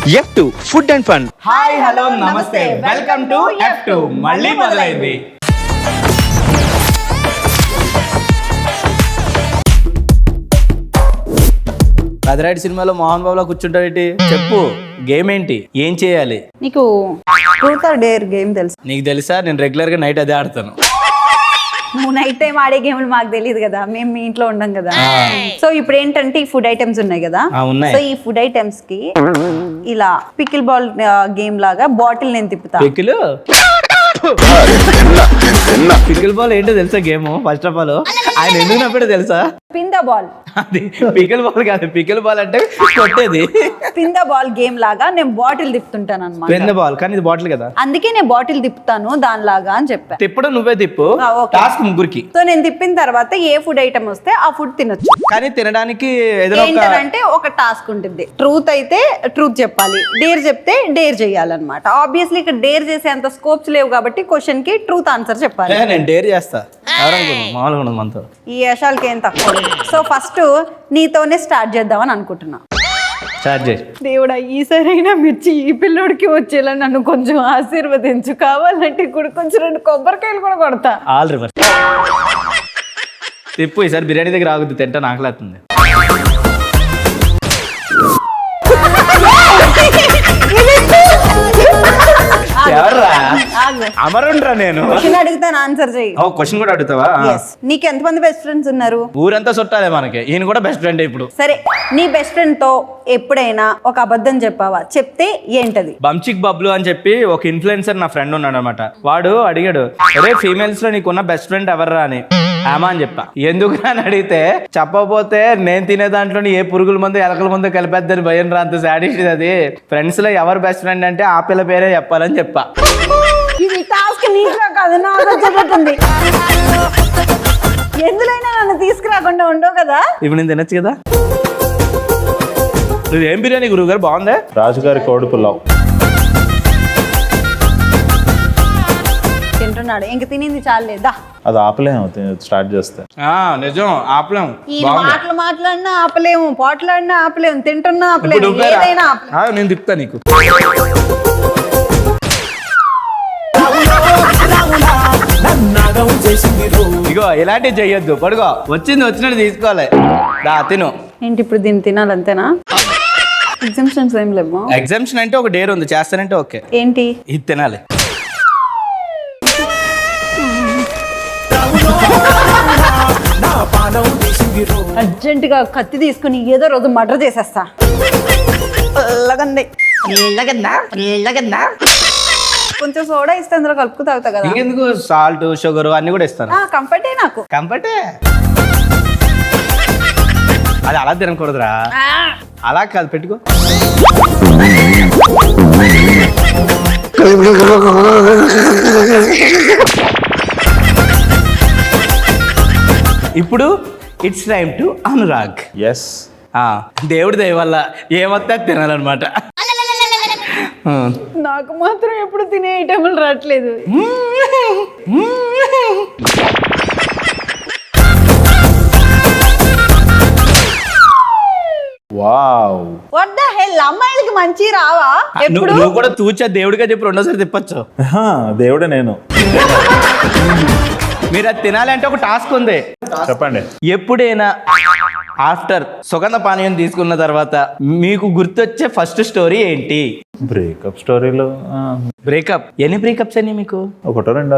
F2 food and fun. Hi hello నమస్తే welcome to F2 మళ్ళీ మొదలైంది. కదరాడి సినిమాలో మోహన్ బాబులో కూర్చుంటాడేంటి? చెప్పు, గేమ్ ఏంటి, ఏం చేయాలి? నీకు ట్రూత్ ఆర్ డేర్ గేమ్ తెలుసు? నీకు తెలుసా, నేను రెగ్యులర్ గా నైట్ అదే ఆడతాను. నువ్వు నైట్ టైం ఆడే గేమ్లు మాకు తెలియదు కదా, మేము మీ ఇంట్లో ఉండం కదా. సో ఇప్పుడు ఏంటంటే ఈ ఫుడ్ ఐటమ్స్ ఉన్నాయి కదా, ఉన్నాయి. సో ఈ ఫుడ్ ఐటమ్స్ కి ఇలా పికిల్ బాల్ గేమ్ లాగా బాటిల్ నేను తిప్పుతా. పికిల్ బాల్ ఏంటో తెలుసా గేమ్? ఫస్ట్ ఆఫ్ ఆల్ ఆయన ఎందుకు నప్పాడో తెలుసా? Pin the ball. అది పికిల్ బాల్ కాదు, పికిల్ బాల్ అంటే కొట్టేది. పిన్ ద బాల్ గేమ్ లాగా నేను బాటిల్ తిప్పుతుంటాను అనమాట. పిన్ ద బాల్ కానీ ఇది బాటిల్ కదా, అందుకే నేను బాటిల్ తిప్పుతాను దానిలాగా అని చెప్పా. తిప్పడం నువ్వే తిప్పు, okay. టాస్క్ ముగ్గురికి. సో నేను తిప్పిన తర్వాత ఏ ఫుడ్ ఐటమ్ వస్తే ఆ ఫుడ్ తినొచ్చు. కానీ తినడానికి ఏదైనా ఏంటంటే ఒక టాస్క్ ఉంటుంది. ట్రూత్ అయితే ట్రూత్ చెప్పాలి, డేర్ చెప్తే డేర్ చేయాలన్నమాట. ఆబ్వియస్లీ ఇక్కడ డేర్ చేసే అంత స్కోప్స్ లేవు కాబట్టి క్వశ్చన్ కి ట్రూత్ ఆన్సర్ చెప్పాలి. నేను డేర్ చేస్తా, మామూలుగా ఉండదు మనతో. ఈ యశాలకి ఏం తక్కువ లేదు. సో ఫస్ట్ నీతోనే స్టార్ట్ చేద్దామని అనుకుంటున్నా. స్టార్ట్ చేయి. దేవుడా, ఈసారైనా మిర్చి ఈ పిల్లోడికి వచ్చేలా నన్ను కొంచెం ఆశీర్వదించు. కావాలంటే ఇప్పుడు కొంచెం 2 కొబ్బరికాయలు కూడా కొడతా. ఆల్ రివర్స్ తిప్పు. ఈసారి బిర్యానీ దగ్గర ఆగుద్ది, తింటా ఆకలేస్తుంది. ఎవర్రా? అమరుండ్రా నేను. క్వశ్చన్ అడుగుతాను, ఆన్సర్ చెయ్యి. క్వశ్చన్ కూడా అడుగుతావా? నీకు ఎంతమంది బెస్ట్ ఫ్రెండ్స్ ఉన్నారు? ఊరంతా చుట్టాలే మనకి, ఈయన కూడా బెస్ట్ ఫ్రెండ్. ఇప్పుడు సరే, నీ బెస్ట్ ఫ్రెండ్ తో ఎప్పుడైనా ఒక అబద్ధం చెప్పావా? చెప్తే ఏంటది? బంచిక్ బబ్లు అని చెప్పి ఒక ఇన్ఫ్లుయెన్సర్ నా ఫ్రెండ్ ఉన్నాడు అనమాట. వాడు అడిగాడు, అరే ఫీమేల్స్ లో నీకున్న బెస్ట్ ఫ్రెండ్ ఎవర్రా అని. ఆమా అని చెప్పా. ఎందుకు అని అడిగితే, చెప్పకపోతే నేను తినే దాంట్లో ఏ పురుగుల మందు ఎలకల మందు కలిపేద్దని భయం రా, అంత సాడిస్ట్ అది. ఫ్రెండ్స్ లో ఎవరు బెస్ట్ ఫ్రెండ్ అంటే ఆ పిల్ల పేరే చెప్పాలని చెప్పా. ఇది టాస్క్ నీకురా కాదు, నాకు వచ్చేటట్టుంది. ఎందులైనా నన్ను తీసుకురాకుండా ఉండవు కదా. ఇప్పుడు నేను తినచ్చు కదా. ఇది ఏం బిర్యానీ గురువు గారు? బాగుందా? రాజుగారి కోడి పులావ్. తింటున్నాడు, ఇంక తినింది చాలేదా? అది ఆపలేము స్టార్ట్ చేస్తే. నిజం ఆపలేం. ఈ మాటలు మాట్లాడినా ఆపలేము, పోట్లాడినా ఆపలేము, తింటున్నా ఆపలేము, ఏదైనా ఆపలేము. నేను తిప్పుతా నీకు. ఇగో ఇలాంటివి చెయ్యొద్దు, పడుకో. వచ్చినట్టు తీసుకోవాలి. దా తిను. ఏంటి ఇప్పుడు దీన్ని తినాలంతేనా? ఎగ్జామ్షన్స్ ఏం లేవు. ఎగ్జామ్షన్ అంటే ఒక డేర్ ఉంది, చేస్తానంటే ఓకే. ఏంటి? ఇది తినాలి. అర్జెంట్ గా కత్తి తీసుకుని ఏదో రోజు మర్డర్ చేసేస్తా. కొంచెం సోడా ఇస్తే అందులో కలుపుకు తాగుతా కదా. ఇంకెందుకు, సాల్ట్ షుగర్ అన్ని కూడా ఇస్తాను. కంఫర్టే నాకు. కంఫర్టే. అది అలా తినకూడదురా, అలా కాదు, పెట్టుకో. ఇప్పుడు it's time to Anurag. Yes, దేవుడి దయ వల్ల ఏమొస్తే తినాలన్నమాట. నాకు మాత్రం ఎప్పుడు తినే ఐటమ్లు రావట్లేదు. వావ్. వాట్ ద హెల్, అమ్మాయిలకి మంచి రావా? ఎప్పుడు నువ్వు కూడా తూచా దేవుడిగా చెప్పి రెండోసారి తిప్పచ్చు. దేవుడే నేను. మీరు అది తినాలంటే ఒక టాస్క్ ఉంది. చెప్పండి. ఎప్పుడైనా ఆఫ్టర్ సుగంధ పానీయం తీసుకున్న తర్వాత మీకు గుర్తొచ్చే ఫస్ట్ స్టోరీ ఏంటి? బ్రేకప్ స్టోరీలో. బ్రేకప్. ఎన్ని బ్రేకప్స్ అని మీకు? ఒకటో రెండో.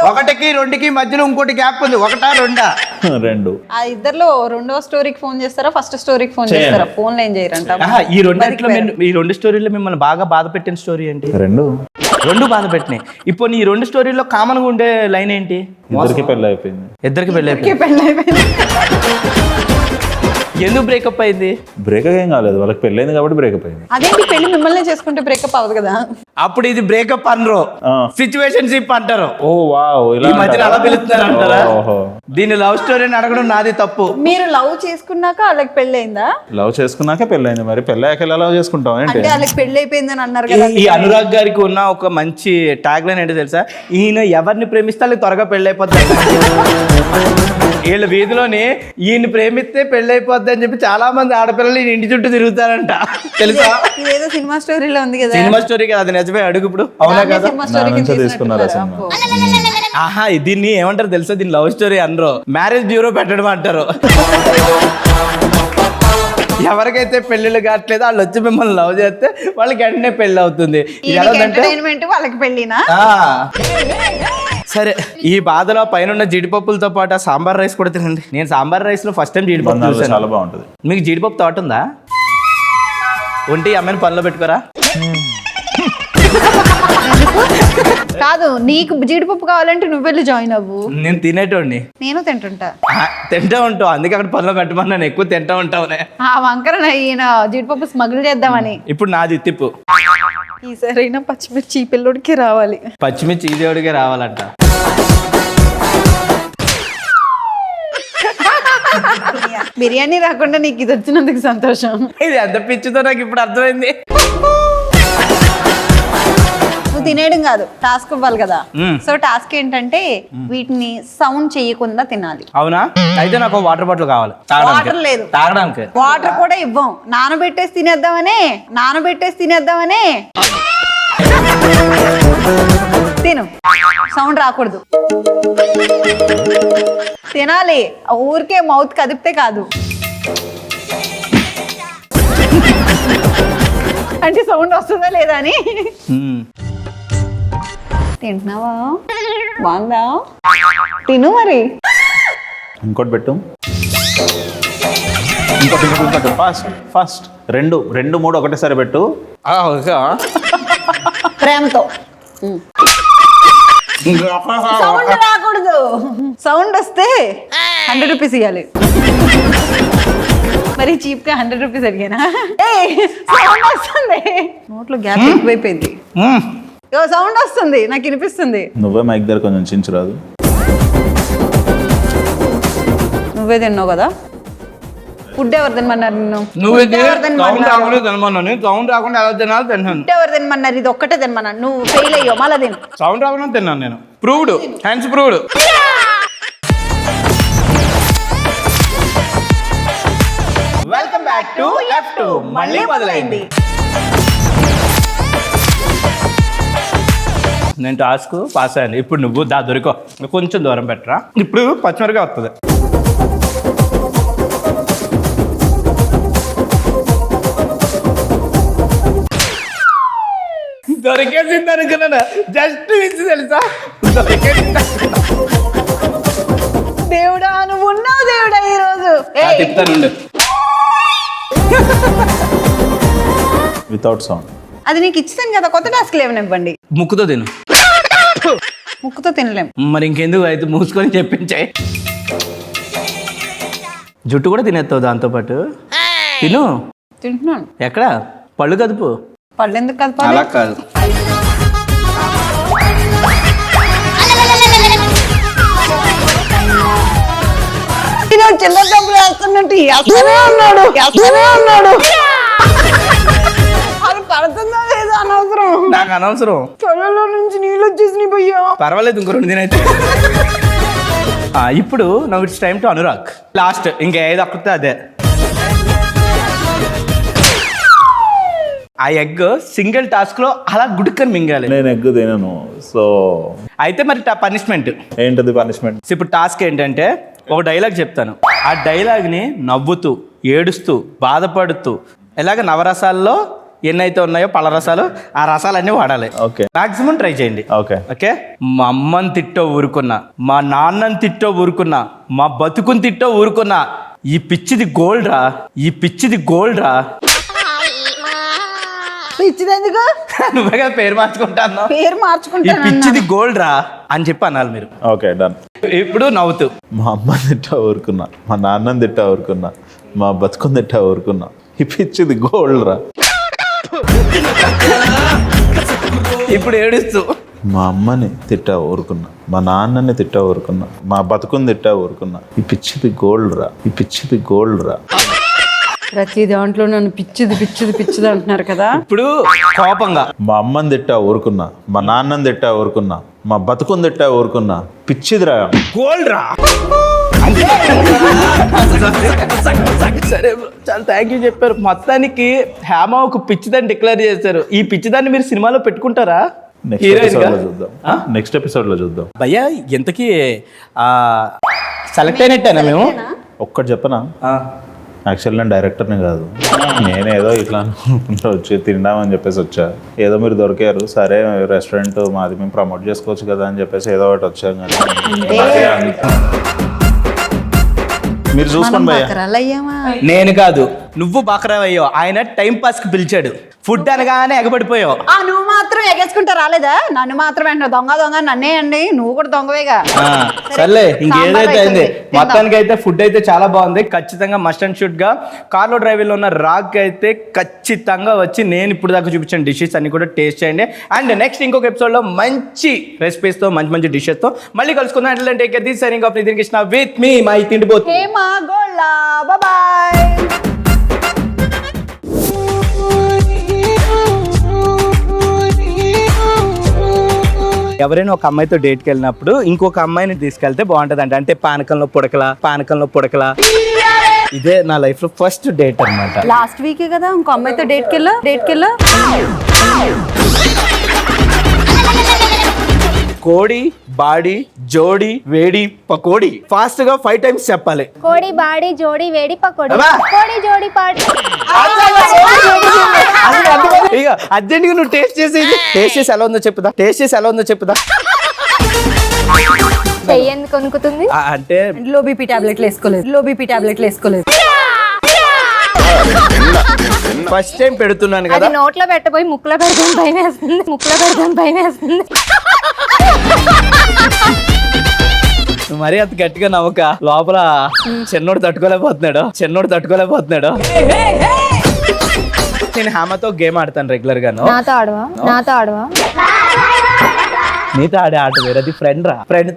ఒకటికి రెండుకి మధ్యలో ఇంకోటి గ్యాప్ ఉంది. ఒకటా రెండా? 2. ఆ ఇద్దర్లో రెండో స్టోరీకి ఫోన్ చేస్తారా, ఫస్ట్ స్టోరీకి ఫోన్ చేస్తారా? ఫోన్ ఏం చేయరంట. ఈ రెండు స్టోరీలో మిమ్మల్ని బాగా బాధ పెట్టిన స్టోరీ ఏంటి? 2 బాధ పెట్టినాయి. ఇప్పుడు ఈ 2 స్టోరీలో కామన్ గా ఉండే లైన్ ఏంటి? ఇద్దరికి పెళ్ళి అయిపోయింది. ఇద్దరికి పెళ్ళి అయిపోయింది. ఎందుకు బ్రేకప్ అయింది? బ్రేకప్ ఏం కాలేదు, వాళ్ళకి పెళ్ళైంది కాబట్టి బ్రేకప్ అయింది. అదేంటి, పెళ్లి మిమ్మల్ని చేసుకుంటే బ్రేకప్ అవ్వదు కదా? అప్పుడు ఇది బ్రేకప్ అనరు, సిచ్యువేషన్షిప్ అంటారు. ఓ వావ్, ఈ మధ్యన అలా పిలుస్తారు అంటారా? దీని లవ్ స్టోరీ అని అడగడం నాది తప్పు. మీరు లవ్ చేసుకున్నాక వాళ్ళకి పెళ్లి అయిందా? లవ్ చేసుకున్నాకే పెళ్ళైంది. మరి పెళ్ళాక ఎలా లవ్ చేసుకుంటాం ఏంటి? అంటే వాళ్ళకి పెళ్లి అయిపోయిందని అన్నారు కదా. ఈ అనురాగ్ గారికి ఉన్న ఒక మంచి ట్యాగ్ లైన్ ఏంటో తెలుసా? ఈయన ఎవరిని ప్రేమిస్తే వాళ్ళకి త్వరగా పెళ్ళి అయిపోతుంది. వీళ్ళ వీధిలోని ఈయన ప్రేమిస్తే పెళ్లి అయిపోద్ది అని చెప్పి చాలా మంది ఆడపిల్లలు ఈయన ఇంటి చుట్టూ తిరుగుతారంట తెలుసా? ఇదేదో సినిమా స్టోరీలో ఉంది కదా. సినిమా స్టోరీ కదా, అది నిజమే. అడుగు ఇప్పుడు. అవునా కదా? సినిమా స్టోరీ నా నుంచే తీసుకున్నారు ఆ సినిమా. ఆహా, దీన్ని ఏమంటారు తెలుసా? దీన్ని లవ్ స్టోరీ అనరు, మ్యారేజ్ బ్యూరో పెట్టడం అంటారు. ఎవరికైతే పెళ్లిళ్ళు కావట్లేదో వాళ్ళు వచ్చి మిమ్మల్ని లవ్ చేస్తే వాళ్ళకి వెంటనే పెళ్లి అవుతుంది. ఇది ఎలా ఉందంటే ఎంటర్టైన్మెంట్ వాళ్ళకి పెళ్ళినా. సరే, ఈ బాధలో పైన జీడిపప్పులతో పాటు సాంబార్ రైస్ కూడా తినండి. నేను సాంబార్ రైస్ లో ఫస్ట్ టైం జీడిపప్పు బంగాళాలో చూసాను. చాలా బాగుంటది. మీకు జీడిపప్పు తోట ఉందా? ఉంటే ఈ అమ్మాయిని పనిలో పెట్టుకోరా. కాదు, నీకు జీడిపప్పు కావాలంటే నువ్వు వెళ్ళి జాయిన్ అవ్వు. నేను తినేటోడిని. నేను తింటుంటా. తింటా ఉంటావు, అందుకే అక్కడ పనిలో పెట్టమన్నాను. ఎక్కువ తింటా ఉంటావునే. ఆ వంకర ఈయన జీడిపప్పు స్మగుల్ చేద్దామని. ఇప్పుడు నాది తిప్పు. ఈసారైనా పచ్చిమిర్చి ఈ పిల్లోడికి రావాలి. పచ్చిమిర్చి ఈ దేవుడికే రావాలంట. బిర్యానీ రాకుండా నీకు ఇది వచ్చినందుకు సంతోషం. ఇది ఎంత పిచ్చితో నాకు ఇప్పుడు అర్థమైంది. నువ్వు తినేయడం కాదు, టాస్క్ ఇవ్వాలి కదా. మ్మ్. సో టాస్క్ ఏంటంటే వీటిని సౌండ్ చేయకుండా తినాలి. అవునా? అయితే నాకు వాటర్ బాటిల్ కావాలి వాటర్ లేదు. తాగడానికి. వాటర్ కూడా ఇవ్వం. నానబెట్టేసి తినేద్దామనే తిను, సౌండ్ రాకూడదు. తినాలి, ఊరికే మౌత్ కదిపితే కాదు. అంటే సౌండ్ వస్తుందా లేదా అని. తింటున్నావా? బాగుందా? తిను మరి. ఇంకోటి పెట్టు. ఇంకోటి ఫస్ట్ రెండు మూడు ఒకటేసారి పెట్టు. ప్రేమతో. సౌండ్ రాకూడదు. సౌండ్ వస్తే 100 రూపీస్ ఇవ్వాలి. మరి చీప్ గా 100 రూపీస్ అడిగానా? సౌండ్ వస్తుంది. నోట్లో గ్యాప్ ఎక్కువైపోయింది. సౌండ్ వస్తుంది, నాకు వినిపిస్తుంది. నువ్వే మైక్ దగ్గర కొంచెం చించురాదు. నువ్వే తిన్నావు కదా. ఫుడ్ ఎవరు తినమన్నారు నిన్ను? సౌండ్ రాకుండా ఎలా తినాలి తిన్నాను. ఫుడ్ ఎవరు తినమన్నారు? ఇది ఒక్కటే తినమన్నాను. నువ్వు ఫెయిల్ అయ్యో, మళ్ళా తిను. సౌండ్ రాకుండా తిన్నాను నేను. Proved, hands proved. Welcome back to F2. మళ్ళీ మొదలైంది. నేను టాస్క్ పాస్ అయ్యాను. ఇప్పుడు నువ్వు దొరికో, కొంచెం దూరం పెట్టరా. ఇప్పుడు పచ్చిమిరగా వస్తుంది. దొరికేసింది అనుకున్నాను, జస్ట్ మిస్ తెలుసా. దేవుడా, నువ్వు ఉన్నావు దేవుడా ఈ రోజు. చెప్తానుండు. Without sound. అది నీకు ఇచ్చేసాను కదా, కొత్త టాస్క్ లేవనివ్వండి. ముక్కుతో తిను. ముక్కుతో తినలేం. మరి ఇంకెందుకు, అయితే మూసుకొని చెప్పించాయి. జుట్టు కూడా తినేస్తావు దాంతోపాటు. తిను. తింటున్నాను. ఎక్కడ? పళ్ళు కదుపు. పళ్ళు ఎందుకు కదపాలి? అలా కాదు. చిల్లర డబ్బులు వేస్తున్నట్టు వేస్తూనే ఉన్నాడు. అది పడుతుందా లేదా అనవసరం. నాకు అనవసరం. కళ్ళలో నుంచి నీళ్ళు వచ్చేసి పోయా. పర్వాలేదు, ఇంకో 2 దినైతే. ఇప్పుడు now it's time to Anurag. Last ఇంకా ఏది అక్కడితే అదే. ఆ ఎగ్ సింగిల్ టాస్క్ లో అలా గుడుక్కని మింగాలి. నేను ఎగ్ తినను. సో అయితే మరి పనిష్మెంట్ ఏంటది పనిష్మెంట్? ఇప్పుడు టాస్క్ ఏంటంటే ఒక డైలాగ్ చెప్తాను. ఆ డైలాగ్ని నవ్వుతూ, ఏడుస్తూ, బాధపడుతూ, ఇలాగ నవరసాల్లో ఎన్నైతే ఉన్నాయో పళ్ళరసాలు, ఆ రసాలన్నీ వాడాలి. ఓకే, మాక్సిమం ట్రై చేయండి. Okay okay. మా అమ్మని తిట్టో ఊరుకున్నా, మా నాన్నని తిట్టో ఊరుకున్నా, మా బతుకుని తిట్టో ఊరుకున్నా, ఈ పిచ్చిది గోల్డ్ రా, ఈ పిచ్చిది గోల్డ్ రా. పిచ్చిదెందుకు? నువ్వే కదా పేరు మార్చుకుంటాను. పేరు ఈ మార్చుకుంటాను. పిచ్చిది గోల్డ్ రా అని చెప్పి అనాలి మీరు. Okay, done. ఇప్పుడు నవ్వుతూ, మా అమ్మని తిట్టా ఊరుకున్నా, మా నాన్నని తిట్టా ఊరుకున్నా, మా బతుకుని తిట్టా ఊరుకున్నా, ఈ పిచ్చిది గోల్డ్ రా. ఇప్పుడు ఏడుస్తూ, మా అమ్మని తిట్టా ఊరుకున్నా, మా నాన్నని తిట్టా ఊరుకున్నా, మా బతుకుని తిట్టా ఊరుకున్నా, ఈ పిచ్చిది గోల్డ్ రా, ఈ పిచ్చిది గోల్డ్ రా. ప్రతి దాంట్లో నన్ను పిచ్చిది అంటున్నారు కదా. ఇప్పుడు కోపంగా, మా అమ్మని తిట్టా ఊరుకున్నా, మా నాన్నని తిట్టా ఊరుకున్నా, మా బతుకుని తిట్టా ఊరుకున్నా, పిచ్చిదిరా గోల్డ్ రా. సరే bro, చాలా థ్యాంక్ యూ చెప్పారు. మొత్తానికి హేమ ఒక పిచ్చిదాన్ని డిక్లేర్ చేశారు. ఈ పిచ్చిదాన్ని మీరు సినిమాలో పెట్టుకుంటారా? నెక్స్ట్ హీరోయిన్ ఎపిసోడ్ లో చూద్దాం. నెక్స్ట్ ఎపిసోడ్ లో చూద్దాం. భయ్యా ఎంతకీ సెలెక్ట్ అయినట్టేనా మేము? ఒక్కటి చెప్పనా, యాక్చువల్ నేను డైరెక్టర్ని కాదు, నేనేదో ఇట్లా అనుకుంటూ వచ్చి తిందామని చెప్పేసి వచ్చా. ఏదో మీరు దొరికారు, సరే రెస్టారెంట్ మాది మేము ప్రమోట్ చేసుకోవచ్చు కదా అని చెప్పేసి ఏదో ఒకటి వచ్చాం. కానీ మీరు చూసుకోండి భయ్యా. బకరాలయ్యామా? నేను కాదు, నువ్వు బకరావయ్యో. ఆయన టైం పాస్ కి పిలిచాడు, ఫుడ్ అనగానే ఎగబడిపోయావు. నువ్వు మాత్రం ఎగేసుకుంటా రాలేదా? నన్ను మాత్రం వెంట దొంగ దొంగ నన్నే అండి, నువ్వు కూడా దొంగవేగా. సర్లే, ఇంకేదైతే సాంబార్ అయింది. అయిపోయింది. మొత్తానికి అయితే ఫుడ్ అయితే చాలా బాగుంది. ఖచ్చితంగా మస్ట్ అండ్ షుడ్ గా కార్లో డ్రైవింగ్ లో ఉన్న రాగ్ అయితే ఖచ్చితంగా వచ్చి నేను ఇప్పుడు దాకా చూపించిన డిషెస్ అన్ని కూడా టేస్ట్ చేయండి. అండ్ నెక్స్ట్ ఇంకొక ఎపిసోడ్ లో మంచి రెసిపీస్ తో మంచి మంచి డిషెస్ తో మళ్ళీ కలుసుకుందాం. అంటే this signing off Nitin Krishna with me my తిండిపోతు హేమా గోల్లా. బాయ్. ఎవరైనా ఒక అమ్మాయితో డేట్కి వెళ్ళినప్పుడు ఇంకొక అమ్మాయిని తీసుకెళ్తే బాగుంటది అంటే పానకంలో పుడకలా. ఇదే నా లైఫ్ లో ఫస్ట్ డేట్ అన్నమాట. లాస్ట్ వీకే కదా ఇంకో అమ్మాయితో డేట్కి వెళ్ళా. కోడి బాడి జోడి వేడి పకోడి. ఫాస్ట్ గా 5 times చెప్పాలి. కోడి బాడి జోడి వేడి పకోడి. అబ్బా! కోడి జోడి పాడి. ఇక అర్జెంట్ గా నువ్వు టేస్ట్ చేసి ఎలా ఉందో చెప్పుదా. చెయ్యి ఎందుకు వణుకుతుంది? అంటే లో బీపీ టాబ్లెట్లు వేసుకోలేదు. ఫస్ట్ టైం పెడుతున్నాను అది కదా. నోట్లో పెట్టబోయి ముక్కులో పెడతాం భయం వేస్తుంది. నువ్వు మరీ అంత గట్టిగా నవ్వక, లోపల చిన్నోడు తట్టుకోలేకపోతున్నాడు. నేను హేమతో గేమ్ ఆడతాను రెగ్యులర్ గాను. నాతో ఆడవా? నీతో ఆడే ఆట వేరు, అది ఫ్రెండ్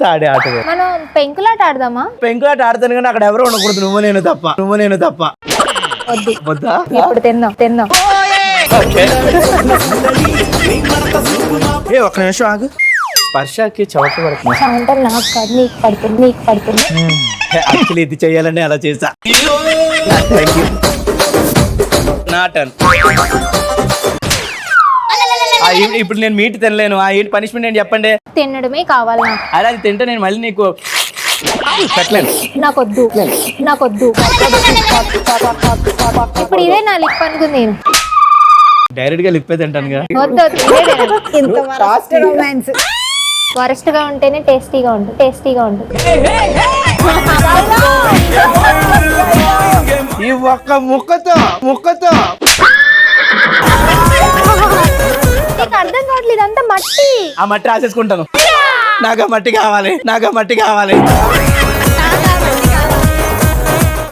తో ఆడే ఆట వేరు. మనం పెంకులాట ఆడదామా? పెంకులాట ఆడతాను కానీ అక్కడ ఎవరు ఉండకూడదు, నువ్వు నేను తప్ప. వద్దు, వద్దా? ఇప్పుడు తిందాం. ఒక్క నిమిషం ఆగు. స్పర్శకి చవట పడుతుంది. అంటే నాకు కాదు, నీకు పడుతుంది. యాక్చువల్లీ ఇది చెయ్యాలని అలా చేసా. నా టర్న్. ఇప్పుడు నేను మీట్ తినలేను. ఏంటి పనిష్మెంట్ ఏంటి చెప్పండి. తినడమే కావాలి నాకు. అలా అది తింటే నేను మళ్ళీ నీకు పెట్టలేను. నాకొద్దు. ఇప్పుడు ఇదే నా లిప్ అనుకుంది. నేను డైరెక్ట్ గా లిప్పే తింటానుగా. ఇంత రొమాన్స్. వరస్ట్ గా ఉంటేనే టేస్టీగా ఉంటుంది. ఈ ఒక్క ముక్కతో నీకు అర్థం కావట్లేదు, ఇదంతా మట్టి. ఆ మట్టి రాసేసుకుంటాను. నాకు ఆ మట్టి కావాలి.